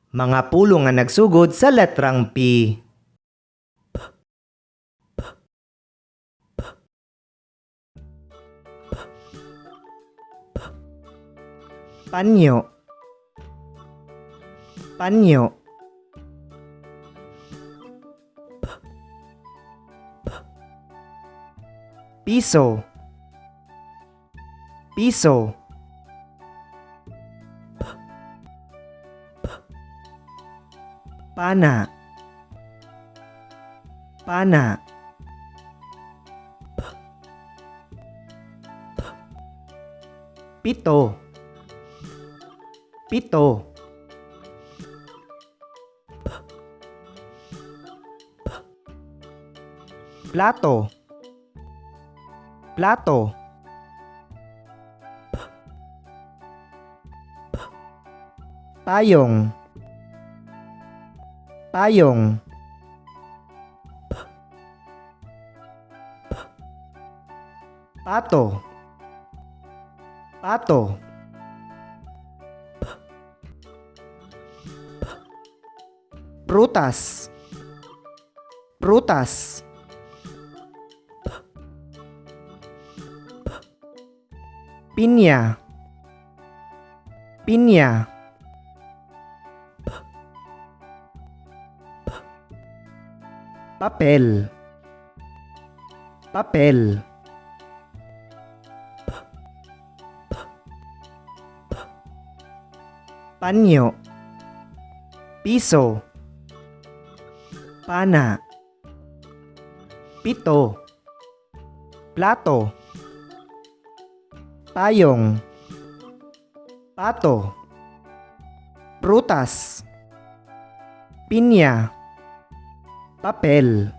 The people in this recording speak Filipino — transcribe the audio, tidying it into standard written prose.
Mga pulo nga nagsugod sa letrang P. Panyo. Panyo. Piso. Piso. Pana. Pana. Pito. Pito. Plato. Plato. Payong. Payong. Pato. Pato. Prutas. Prutas. Pinya. Pinya. Papel. Papel. Panyo. Piso. Pana. Pito. Plato. Payong. Pato. Prutas. Pinya. Papel.